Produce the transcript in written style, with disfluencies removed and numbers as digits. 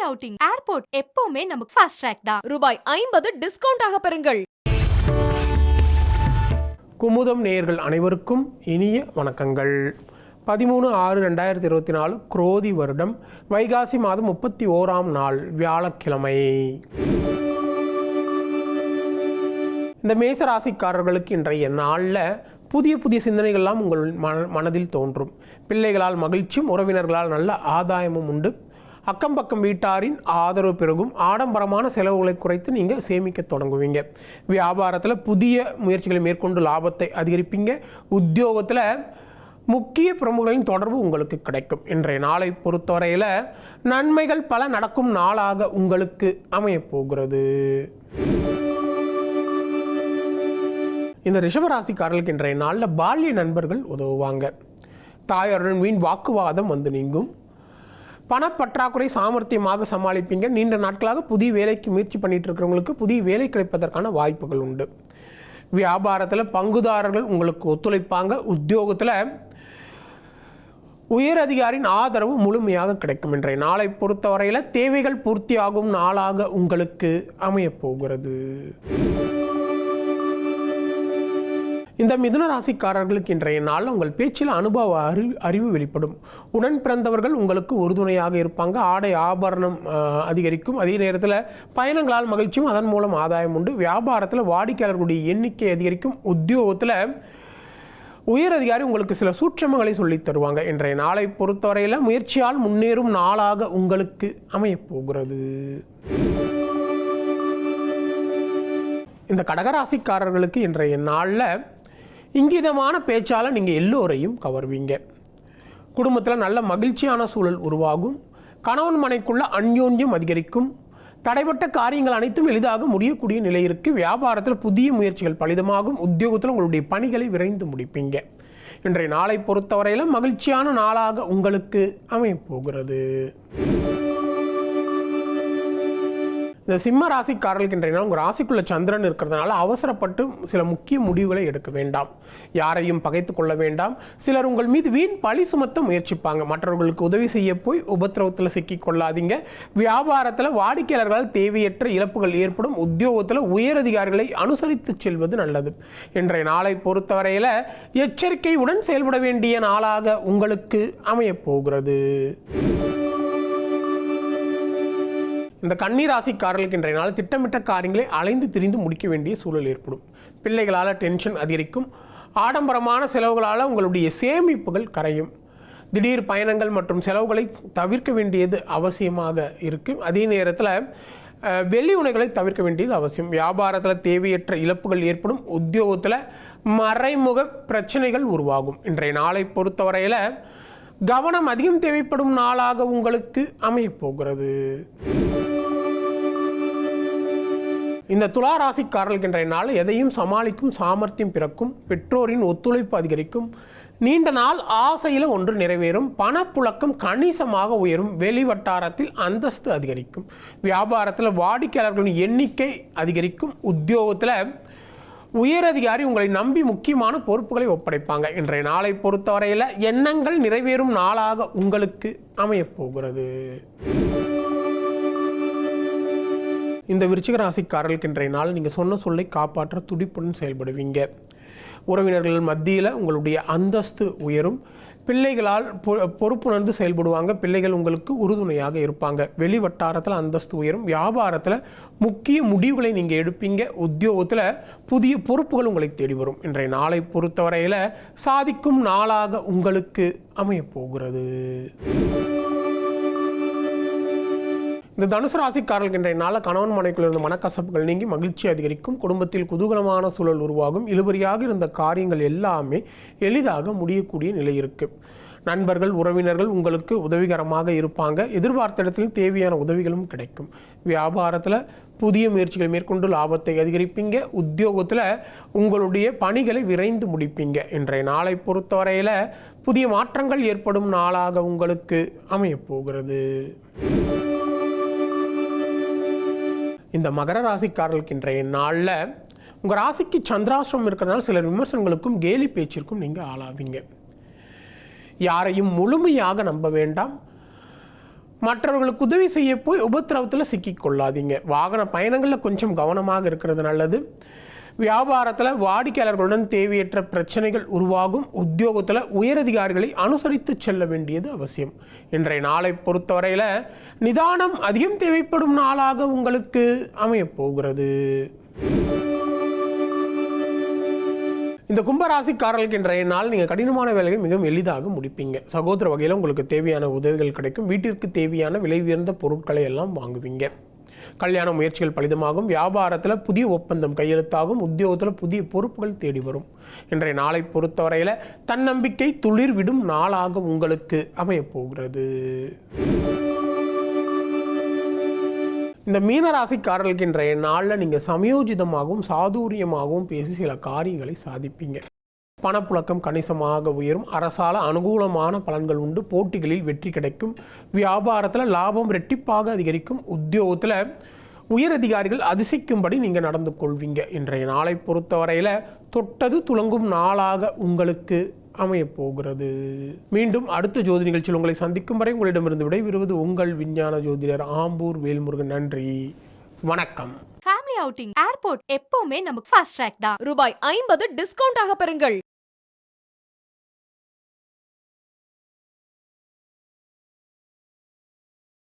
Outing, airport எப்பவுமே நமக்கு fast track தான். ரூபாய் 50 டிஸ்கவுண்ட் ஆக பெறுங்கள். குமுதம் நேயர்கள் அனைவருக்கும் இனிய வணக்கங்கள். 13/6/2024 குரோதி வருடம் வைகாசி மாதம் 31ஆம் நாள் வியாழக்கிழமை. இந்த மேசராசிக்காரர்களுக்கு இன்றைய நாளில் புதிய சிந்தனைகள்லாம் உங்கள் மனதில் தோன்றும். பிள்ளைகளால் மகிழ்ச்சியும், உறவினர்களால் நல்ல ஆதாயமும் உண்டு. அக்கம் பக்கம் வீட்டாரின் ஆதரவு பெருகும். ஆடம்பரமான செலவுகளை குறைத்து நீங்கள் சேமிக்க தொடங்குவீங்க. வியாபாரத்தில் புதிய முயற்சிகளை மேற்கொண்டு லாபத்தை அதிகரிப்பீங்க. உத்தியோகத்தில் முக்கிய பிரமுகர்களின் தொடர்பு உங்களுக்கு கிடைக்கும். இன்றைய நாளை பொறுத்தவரையில் நன்மைகள் பல நடக்கும் நாளாக உங்களுக்கு அமையப்போகிறது. இந்த ரிஷபராசிக்காரர்களுக்கு இன்றைய நாளில் பால்ய நண்பர்கள் உதவுவாங்க. தாயாருடன் வீண் வாக்குவாதம் வந்து நீங்கும். பணப்பற்றாக்குறை சாமர்த்தியமாக சமாளிப்பீங்க. நீண்ட நாட்களாக புதிய வேலைக்கு முயற்சி பண்ணிட்டு இருக்கிறவங்களுக்கு புதிய வேலை கிடைப்பதற்கான வாய்ப்புகள் உண்டு. வியாபாரத்தில் பங்குதாரர்கள் உங்களுக்கு ஒத்துழைப்பாங்க. உத்தியோகத்தில் உயர் அதிகாரியின் ஆதரவு முழுமையாக கிடைக்கும். இன்றைய நாளை பொறுத்தவரையில் தேவைகள் பூர்த்தியாகும் நாளாக உங்களுக்கு அமையப்போகிறது. இந்த மிதுன ராசிக்காரர்களுக்கு இன்றைய நாளில் உங்கள் பேச்சில் அனுபவ அறிவு வெளிப்படும். உடன் பிறந்தவர்கள் உங்களுக்கு உறுதுணையாக இருப்பாங்க. ஆடை ஆபரணம் அதிகரிக்கும். அதே நேரத்தில் பயணங்களால் மகிழ்ச்சியும், அதன் மூலம் ஆதாயம் உண்டு. வியாபாரத்தில் வாடிக்கையாளர்களுடைய எண்ணிக்கை அதிகரிக்கும். உத்தியோகத்தில் உயர் அதிகாரி உங்களுக்கு சில சூட்சமங்களை சொல்லித் தருவாங்க. இன்றைய நாளை பொறுத்தவரையில் முயற்சியால் முன்னேறும் நாளாக உங்களுக்கு அமையப்போகிறது. இந்த கடகராசிக்காரர்களுக்கு இன்றைய நாளில் இங்கிதமான பேச்சால் நீங்கள் எல்லோரையும் கவர்வீங்க. குடும்பத்தில் நல்ல மகிழ்ச்சியான சூழல் உருவாகும். கணவன் மனைக்குள்ள அந்யோன்யம் அதிகரிக்கும். தடைப்பட்ட காரியங்கள் அனைத்தும் எளிதாக முடியக்கூடிய நிலை இருக்குது. வியாபாரத்தில் புதிய முயற்சிகள் பலிதமாகும். உத்தியோகத்தில் உங்களுடைய பணிகளை விரைந்து முடிப்பீங்க. இன்றைய நாளை பொறுத்தவரையில் மகிழ்ச்சியான நாளாக உங்களுக்கு அமையப்போகிறது. இந்த சிம்ம ராசிக்காரர்களுக்கு இன்றைய நாள் உங்கள் ராசிக்குள்ள சந்திரன் இருக்கிறதுனால அவசரப்பட்டு சில முக்கிய முடிவுகளை எடுக்க வேண்டாம். யாரையும் பகைத்து கொள்ள வேண்டாம். சிலர் உங்கள் மீது வீண் பழி சுமத்த முயற்சிப்பாங்க. மற்றவர்களுக்கு உதவி செய்ய போய் உபத்திரவத்தில் சிக்கி கொள்ளாதீங்க. வியாபாரத்தில் வாடிக்கையாளர்களால் தேவையற்ற இழப்புகள் ஏற்படும். உத்தியோகத்தில் உயர் அதிகாரிகளை அனுசரித்து செல்வது நல்லது. இன்றைய நாளை பொறுத்தவரையில் எச்சரிக்கையுடன் செயல்பட வேண்டிய நாளாக உங்களுக்கு அமையப்போகிறது. இந்த கன்னிராசிக்காரர்களுக்கு இன்றைய நாள் திட்டமிட்ட காரியங்களை அலைந்து திரிந்து முடிக்க வேண்டிய சூழல் ஏற்படும். பிள்ளைகளால் டென்ஷன் அதிகரிக்கும். ஆடம்பரமான செலவுகளால் உங்களுடைய சேமிப்புகள் கரையும். திடீர் பயணங்கள் மற்றும் செலவுகளை தவிர்க்க வேண்டியது அவசியமாக இருக்கும். அதே நேரத்தில் வெளி உணவுகளை தவிர்க்க வேண்டியது அவசியம். வியாபாரத்தில் தேவையற்ற இழப்புகள் ஏற்படும். உத்தியோகத்தில் மறைமுக பிரச்சனைகள் உருவாகும். இன்றைய நாளை பொறுத்தவரையில் கவனம் அதிகம் தேவைப்படும் நாளாக உங்களுக்கு அமையப்போகிறது. இந்த துலா ராசிக்காரர்களுக்கு இன்றைய நாள் எதையும் சமாளிக்கும் சாமர்த்தியம் பிறக்கும். பெற்றோரின் ஒத்துழைப்பு அதிகரிக்கும். நீண்ட நாள் ஆசையில் ஒன்று நிறைவேறும். பணப்புழக்கம் கணிசமாக உயரும். வெளிவட்டாரத்தில் அந்தஸ்து அதிகரிக்கும். வியாபாரத்தில் வாடிக்கையாளர்களின் எண்ணிக்கை அதிகரிக்கும். உத்தியோகத்தில் உயர் அதிகாரி உங்களை நம்பி முக்கியமான பொறுப்புகளை ஒப்படைப்பாங்க. இன்றைய நாளை பொறுத்தவரையில் எண்ணங்கள் நிறைவேறும் நாளாக உங்களுக்கு அமையப்போகிறது. இந்த விருச்சிக ராசிக்காரர்களுக்கு இன்றைய நாள் நீங்கள் சொன்ன சொல்லை காப்பாற்ற துடிப்புடன் செயல்படுவீங்க. உறவினர்கள் மத்தியில் உங்களுடைய அந்தஸ்து உயரும். பிள்ளைகளால் பொறுப்புணர்ந்து செயல்படுவாங்க. பிள்ளைகள் உங்களுக்கு உறுதுணையாக இருப்பாங்க. வெளி வட்டாரத்தில் அந்தஸ்து உயரும். வியாபாரத்தில் முக்கிய முடிவுகளை நீங்கள் எடுப்பீங்க. உத்தியோகத்தில் புதிய பொறுப்புகள் உங்களை தேடி வரும். இன்றைய நாளை பொறுத்தவரையில் சாதிக்கும் நாளாக உங்களுக்கு அமையப்போகிறது. இந்த தனுசு ராசிக்காரர்களுக்கு இன்றைய நாளில் கணவன் மனைக்குள் இருந்த மனக்கசப்புகள் நீங்கி மகிழ்ச்சி அதிகரிக்கும். குடும்பத்தில் குதூகலமான சூழல் உருவாகும். இழுபறியாக இருந்த காரியங்கள் எல்லாமே எளிதாக முடியக்கூடிய நிலை இருக்குது. நண்பர்கள், உறவினர்கள் உங்களுக்கு உதவிகரமாக இருப்பாங்க. எதிர்பார்த்த இடத்தில் தேவையான உதவிகளும் கிடைக்கும். வியாபாரத்தில் புதிய முயற்சிகள் மேற்கொண்டு லாபத்தை அதிகரிப்பீங்க. உத்தியோகத்தில் உங்களுடைய பணிகளை விரைந்து முடிப்பீங்க. இன்றைய நாளை பொறுத்தவரையில் புதிய மாற்றங்கள் ஏற்படும் நாளாக உங்களுக்கு அமையப்போகிறது. இந்த மகர ராசிக்காரர்களுக்கு இன்றைய நாளில் உங்கள் ராசிக்கு சந்திராசிரமம் இருக்கிறதுனால சிலர் விமர்சனங்களுக்கும் கேலி பேச்சிற்கும் நீங்கள் ஆளாவீங்க. யாரையும் முழுமையாக நம்ப வேண்டாம். மற்றவர்களுக்கு உதவி செய்ய போய் உபத்திரவத்தில் சிக்கிக் கொள்ளாதீங்க. வாகன பயணங்களில் கொஞ்சம் கவனமாக இருக்கிறது நல்லது. வியாபாரத்தில் வாடிக்கையாளர்களுடன் தேவையற்ற பிரச்சனைகள் உருவாகும். உத்தியோகத்தில் உயரதிகாரிகளை அனுசரித்து செல்ல வேண்டியது அவசியம். இன்றைய நாளை பொறுத்தவரையில் நிதானம் அதிகம் தேவைப்படும் நாளாக உங்களுக்கு அமையப்போகிறது. இந்த கும்பராசிக்காரர்களுக்கு இன்றைய நாள் நீங்கள் கடினமான வேலையை மிகவும் எளிதாக முடிப்பீங்க. சகோதர வகையில் உங்களுக்கு தேவையான உதவிகள் கிடைக்கும். வீட்டிற்கு தேவையான விலை உயர்ந்த பொருட்களை எல்லாம் வாங்குவீங்க. கல்யாண முயற்சிகள் பலிதமாகும். வியாபாரத்தில் புதிய ஒப்பந்தம் கையெழுத்தாகும். உத்தியோகத்தில் புதிய பொறுப்புகள் தேடி வரும். இன்றைய நாளை பொறுத்தவரையில் தன்னம்பிக்கை துளிர் விடும் நாளாக உங்களுக்கு அமையப்போகிறது. இந்த மீனராசிக்காரர்களுக்கு இன்றைய நாளில் நீங்கள் சமயோஜிதமாகவும் சாதுரியமாகவும் பேசி சில காரியங்களை சாதிப்பீங்க. பணப்புழக்கம் கணிசமாக உயரும். அரசால் அனுகூலமான பலன்கள் உண்டு. போட்டிகளில் வெற்றி கிடைக்கும். வியாபாரத்தில் லாபம் ரெட்டிப்பாக அதிகரிக்கும். உத்தியோகத்தில் உயரதிகாரிகள் அதிசயிக்கும்படி நீங்கள் நடந்து கொள்வீங்க. இன்றைய நாளை பொறுத்தவரையில் தொட்டது துலங்கும் நாளாக உங்களுக்கு அமையப்போகிறது. மீண்டும் அடுத்த ஜோதி நிகழ்ச்சியில் உங்களை சந்திக்கும் வரை உங்களிடமிருந்து விடைபெறுவது உங்கள் விஞ்ஞான ஜோதிடர் ஆம்பூர் வேல்முருகன். நன்றி, வணக்கம். ஃபேமிலி அவுட்டிங், ஏர்போர்ட் எப்பவுமே நமக்கு ஃபாஸ்ட் ட்ராக் தான். ரூபாய் 50 டிஸ்கவுண்ட் ஆக பெறுங்கள்.